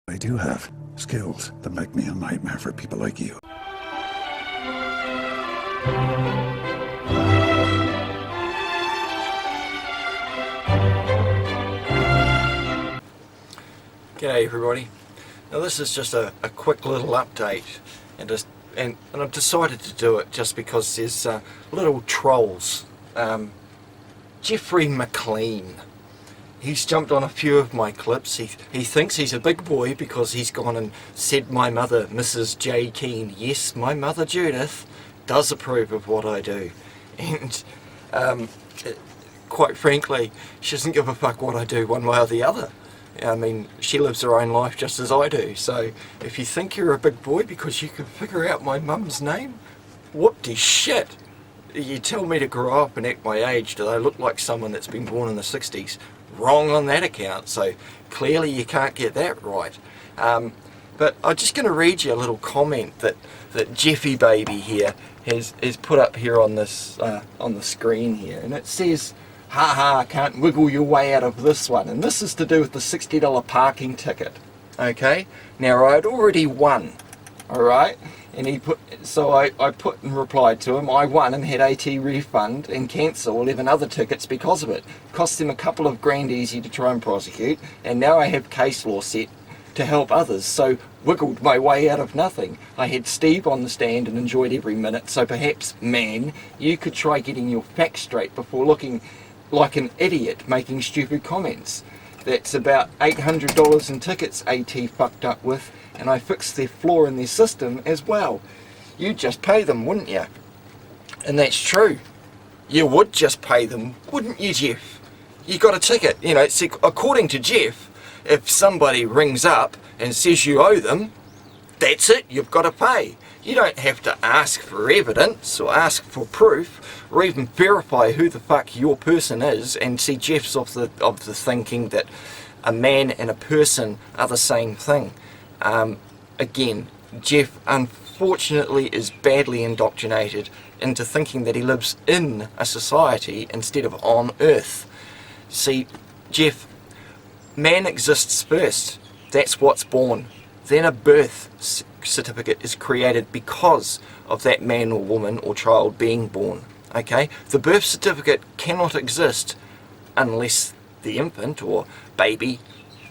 I do have skills that make me a nightmare for people like you. G'day everybody. Now this is just a quick little update, and I've decided to do it just because there's little trolls. Geoffrey McLean. He's jumped on a few of my clips. He thinks he's a big boy because he's gone and said my mother, Mrs. J. Keane. Yes, my mother Judith does approve of what I do. And quite frankly, she doesn't give a fuck what I do one way or the other. I mean, she lives her own life just as I do. So if you think you're a big boy because you can figure out my mum's name, whoop-de shit. You tell me to grow up and act my age. Do I look like someone that's been born in the 60s? Wrong on that account, so clearly you can't get that right. But I'm just going to read you a little comment that Jeffy baby here has put up here on this on the screen here, and it says, "Haha, can't wiggle your way out of this one," and this is to do with the $60 parking ticket. Okay, now I'd already won, all right, and he put, so I put and replied to him, I won and had AT refund and cancel 11 other tickets because of it. Cost them a couple of grand easy to try and prosecute, and now I have case law set to help others, so wiggled my way out of nothing. I had Steve on the stand and enjoyed every minute, so perhaps, man, you could try getting your facts straight before looking like an idiot making stupid comments. That's about $800 in tickets AT fucked up with, and I fixed their flaw in their system as well. You'd just pay them, wouldn't you? And that's true. You would just pay them, wouldn't you, Jeff? You got a ticket. You know, see, according to Jeff, if somebody rings up and says you owe them, that's it, you've got to pay. You don't have to ask for evidence or ask for proof or even verify who the fuck your person is. And see, Jeff's of the thinking that a man and a person are the same thing. Again, Jeff unfortunately is badly indoctrinated into thinking that he lives in a society instead of on Earth. See, Jeff, man exists first. That's what's born. Then a birth certificate is created because of that man or woman or child being born. Okay? The birth certificate cannot exist unless the infant or baby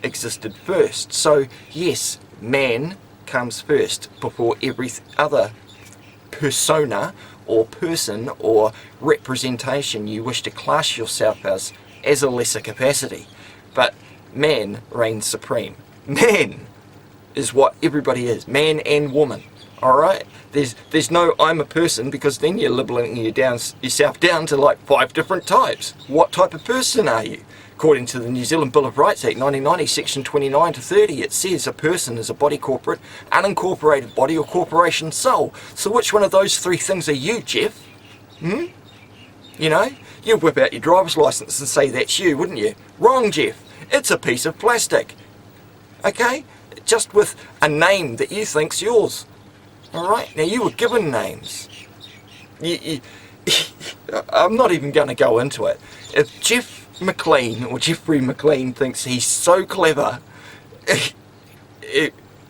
existed first. So yes, man comes first before every other persona or person or representation you wish to class yourself as a lesser capacity. But man reigns supreme. Man is what everybody is, man and woman. Alright? There's no I'm a person, because then you're labeling yourself down to like 5 different types. What type of person are you? According to the New Zealand Bill of Rights Act 1990, section 29 to 30, it says a person is a body corporate, unincorporated body or corporation soul. So which one of those 3 things are you, Jeff? You know, you'd whip out your driver's license and say that's you, wouldn't you? Wrong, Jeff. It's a piece of plastic. Okay? Just with a name that you think's yours. Alright? Now you were given names. I'm not even going to go into it. If Jeff McLean or Geoffrey McLean thinks he's so clever,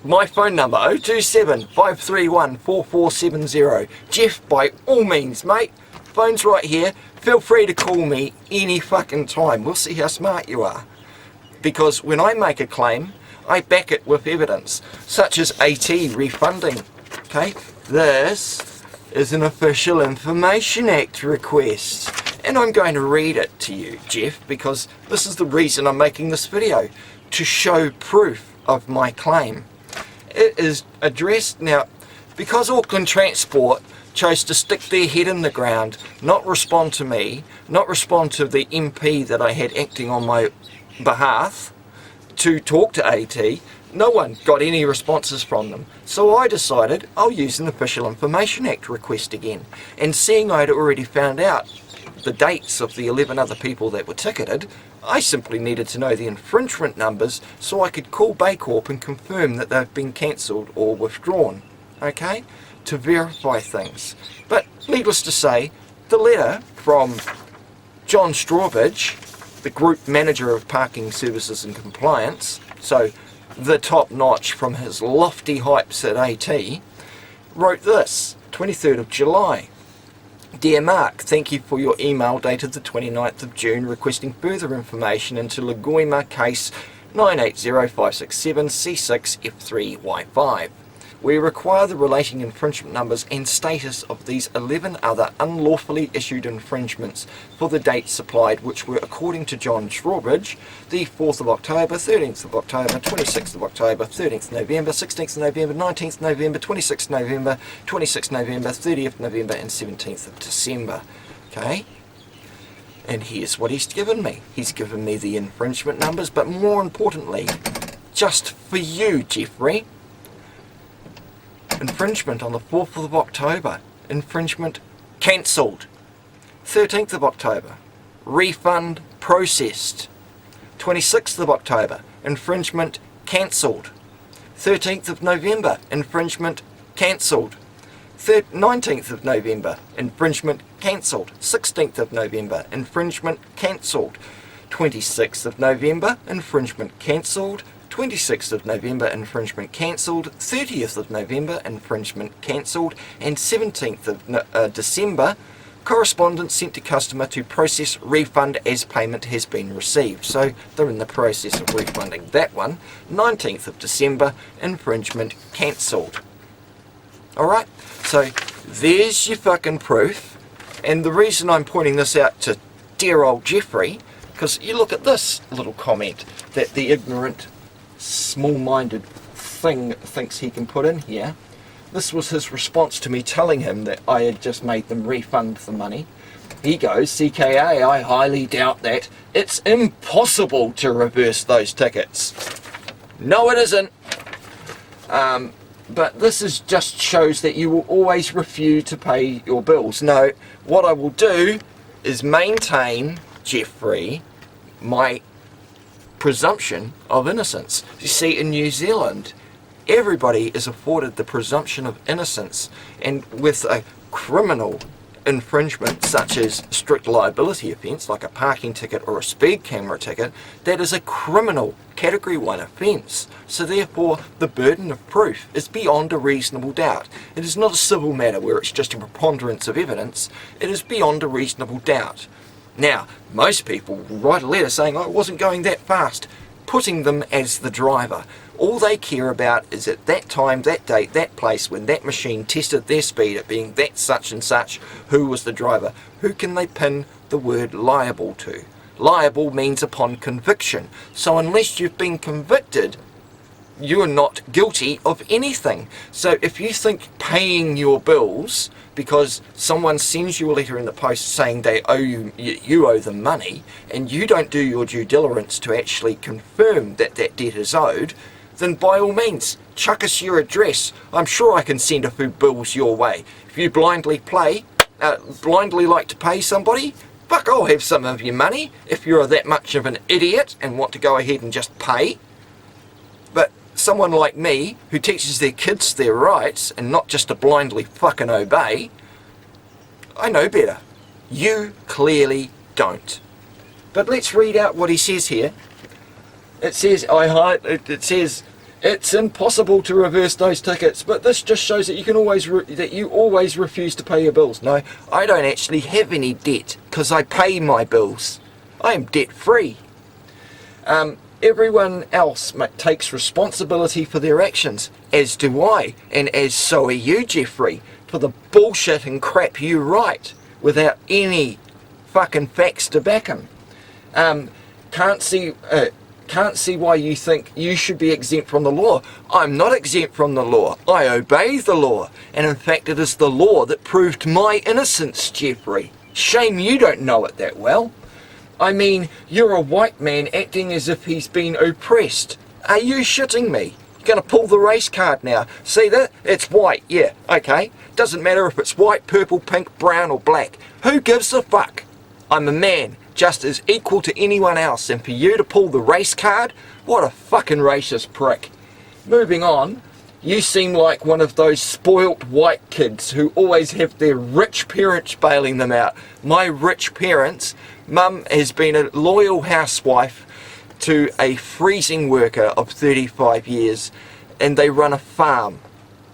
my phone number 027-531-4470. Jeff, by all means, mate, phone's right here. Feel free to call me any fucking time. We'll see how smart you are. Because when I make a claim, I back it with evidence, such as AT refunding. Okay, this is an Official Information Act request, and I'm going to read it to you, Jeff, because this is the reason I'm making this video, to show proof of my claim. It is addressed now, because Auckland Transport chose to stick their head in the ground, not respond to me, not respond to the MP that I had acting on my behalf to talk to AT. No one got any responses from them. So I decided I'll use an Official Information Act request again. And seeing I'd already found out the dates of the 11 other people that were ticketed, I simply needed to know the infringement numbers so I could call Baycorp and confirm that they've been cancelled or withdrawn. Okay? To verify things. But needless to say, the letter from John Strawbridge, the Group Manager of Parking Services and Compliance, so the top notch from his lofty heights at AT, wrote this, 23rd of July. Dear Mark, thank you for your email dated the 29th of June requesting further information into Lagoima case 980567C6F3Y5. We require the relating infringement numbers and status of these 11 other unlawfully issued infringements for the dates supplied, which were, according to John Strawbridge, the 4th of October, 13th of October, 26th of October, 13th November, 16th November, 19th November, 26th November, 26th November, 30th November, and 17th of December. Okay? And here's what he's given me. He's given me the infringement numbers, but more importantly, just for you, Geoffrey, infringement on the 4th of October. Infringement cancelled. 13th of October. Refund processed. 26th of October. Infringement cancelled. 13th of November. Infringement cancelled. 19th of November. Infringement cancelled. 16th of November. Infringement cancelled. 26th of November. Infringement cancelled. 26th of November, infringement cancelled, 30th of November, infringement cancelled, and 17th of December, correspondence sent to customer to process refund as payment has been received. So they're in the process of refunding that one. 19th of December, infringement cancelled. Alright, so there's your fucking proof, and the reason I'm pointing this out to dear old Geoffrey, because you look at this little comment that the ignorant small-minded thing thinks he can put in here. This was his response to me telling him that I had just made them refund the money. He goes, CKA, I highly doubt that. It's impossible to reverse those tickets. No, it isn't. But this is just shows that you will always refuse to pay your bills. No, what I will do is maintain, Geoffrey, my presumption of innocence. You see, in New Zealand, everybody is afforded the presumption of innocence, and with a criminal infringement such as strict liability offence like a parking ticket or a speed camera ticket, that is a criminal category 1 offence. So therefore the burden of proof is beyond a reasonable doubt. It is not a civil matter where it's just a preponderance of evidence. It is beyond a reasonable doubt. Now, most people will write a letter saying, I wasn't going that fast, putting them as the driver. All they care about is at that time, that date, that place, when that machine tested their speed at being that such and such, who was the driver. Who can they pin the word liable to? Liable means upon conviction. So unless you've been convicted, you are not guilty of anything. So if you think paying your bills because someone sends you a letter in the post saying they owe you owe them money, and you don't do your due diligence to actually confirm that that debt is owed, then by all means, chuck us your address. I'm sure I can send a few bills your way. If you blindly like to pay somebody, fuck, I'll have some of your money if you're that much of an idiot and want to go ahead and just pay. But someone like me, who teaches their kids their rights and not just to blindly fucking obey, I know better. You clearly don't. But let's read out what he says here. It says, it's impossible to reverse those tickets, but this just shows that you always refuse to pay your bills. No, I don't actually have any debt because I pay my bills. I am debt free. Everyone else takes responsibility for their actions, as do I, and as so are you, Geoffrey, for the bullshit and crap you write without any fucking facts to back them. Can't see why you think you should be exempt from the law. I'm not exempt from the law. I obey the law, and in fact it is the law that proved my innocence, Geoffrey. Shame you don't know it that well. I mean, you're a white man acting as if he's been oppressed. Are you shitting me? You're going to pull the race card now. See that? It's white, yeah, okay. Doesn't matter if it's white, purple, pink, brown or black. Who gives a fuck? I'm a man, just as equal to anyone else, and for you to pull the race card? What a fucking racist prick. Moving on, you seem like one of those spoilt white kids who always have their rich parents bailing them out. My rich parents, Mum has been a loyal housewife to a freezing worker of 35 years and they run a farm,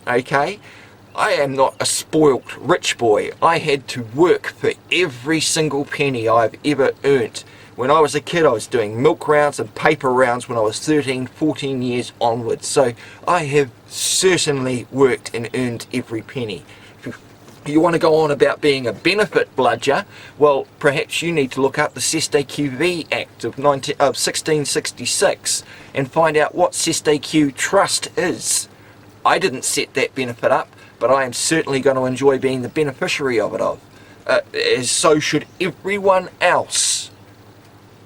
okay? I am not a spoilt rich boy. I had to work for every single penny I've ever earned. When I was a kid, I was doing milk rounds and paper rounds when I was 13, 14 years onwards. So I have certainly worked and earned every penny. If you want to go on about being a benefit bludger, well, perhaps you need to look up the Cestaq Act of 1666 and find out what Cestaq Trust is. I didn't set that benefit up, but I am certainly going to enjoy being the beneficiary of it, as so should everyone else.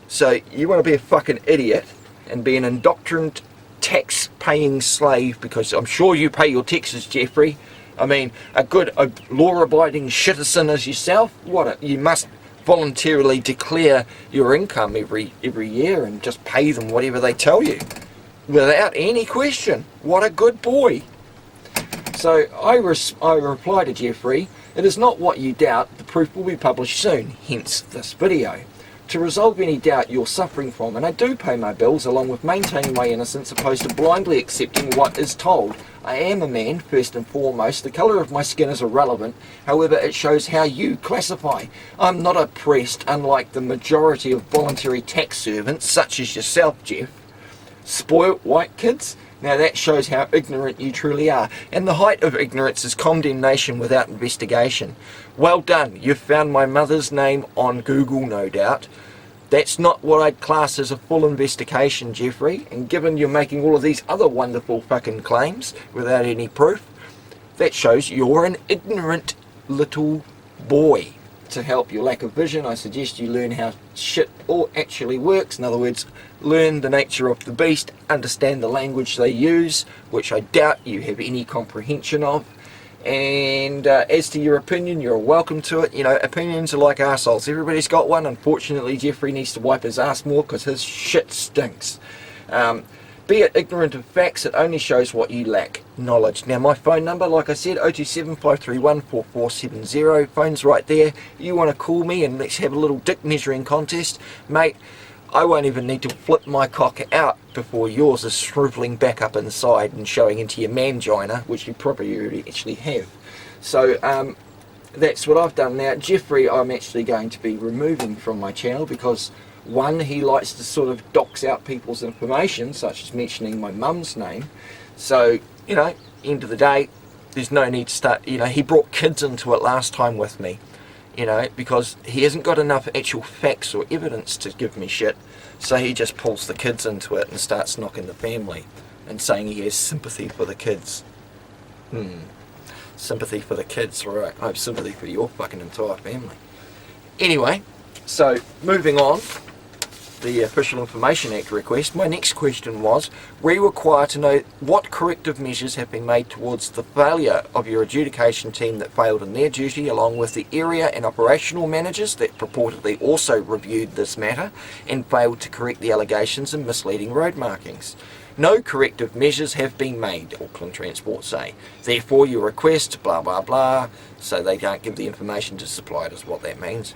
So you want to be a fucking idiot and be an indoctrined tax-paying slave, because I'm sure you pay your taxes, Geoffrey. I mean, a law-abiding citizen as yourself, you must voluntarily declare your income every year and just pay them whatever they tell you, without any question. What a good boy. So I reply to Geoffrey, it is not what you doubt, the proof will be published soon, hence this video. To resolve any doubt you're suffering from, and I do pay my bills along with maintaining my innocence opposed to blindly accepting what is told. I am a man, first and foremost. The colour of my skin is irrelevant, however it shows how you classify. I'm not oppressed, unlike the majority of voluntary tax servants, such as yourself, Jeff. Spoilt white kids? Now that shows how ignorant you truly are. And the height of ignorance is condemnation without investigation. Well done, you've found my mother's name on Google, no doubt. That's not what I'd class as a full investigation, Geoffrey. And given you're making all of these other wonderful fucking claims without any proof, that shows you're an ignorant little boy. To help your lack of vision, I suggest you learn how shit all actually works. In other words, learn the nature of the beast, understand the language they use, which I doubt you have any comprehension of. And as to your opinion, you're welcome to it. You know, opinions are like arseholes. Everybody's got one. Unfortunately, Geoffrey needs to wipe his ass more because his shit stinks. Be it ignorant of facts, it only shows what you lack, knowledge. Now my phone number, like I said, 027 531 4470, phone's right there. You want to call me and let's have a little dick measuring contest, mate. I won't even need to flip my cock out before yours is shriveling back up inside and showing into your mangina, which you probably already actually have. So that's what I've done now. Geoffrey I'm actually going to be removing from my channel because one, he likes to sort of dox out people's information, such as mentioning my mum's name. So, you know, end of the day, there's no need to start, you know, he brought kids into it last time with me, you know, because he hasn't got enough actual facts or evidence to give me shit. So he just pulls the kids into it and starts knocking the family and saying he has sympathy for the kids. Sympathy for the kids, right? I have sympathy for your fucking entire family. Anyway, so moving on. The Official Information Act request. My next question was, we require to know what corrective measures have been made towards the failure of your adjudication team that failed in their duty, along with the area and operational managers that purportedly also reviewed this matter and failed to correct the allegations and misleading road markings. No corrective measures have been made, Auckland Transport say. Therefore your request, blah blah blah, so they can't give the information to supplied is what that means.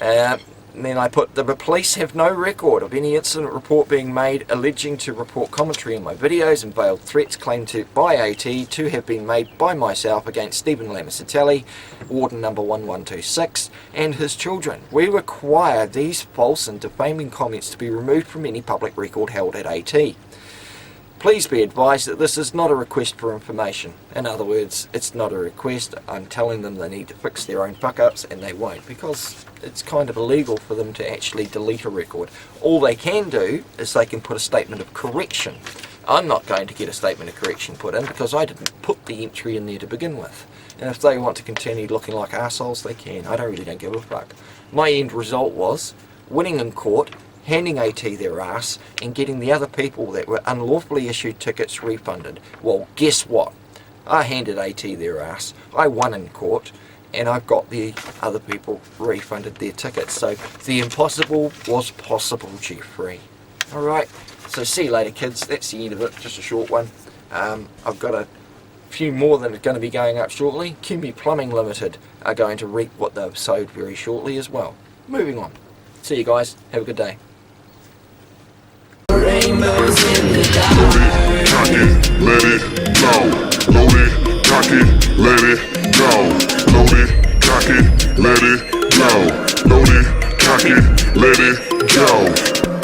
And then I put, the police have no record of any incident report being made alleging to report commentary on my videos and veiled threats claimed by AT to have been made by myself against Stephen Lamasatelli, Warden number 1126, and his children. We require these false and defaming comments to be removed from any public record held at AT. Please be advised that this is not a request for information. In other words, it's not a request. I'm telling them they need to fix their own fuck-ups, and they won't, because it's kind of illegal for them to actually delete a record. All they can do is they can put a statement of correction. I'm not going to get a statement of correction put in because I didn't put the entry in there to begin with. And if they want to continue looking like arseholes, they can. I don't give a fuck. My end result was winning in court, handing AT their ass, and getting the other people that were unlawfully issued tickets refunded. Well, guess what? I handed AT their ass, I won in court, and I've got the other people refunded their tickets. So the impossible was possible, Geoffrey. Alright, so see you later kids, that's the end of it, just a short one. I've got a few more that are going to be going up shortly. Kimby Plumbing Limited are going to reap what they've sowed very shortly as well. Moving on. See you guys, have a good day. rainbows in the dark. Cock it, let it go. Load it, cock it, let it go. Load it, cock it, let it go. Load it, cock it, let it go.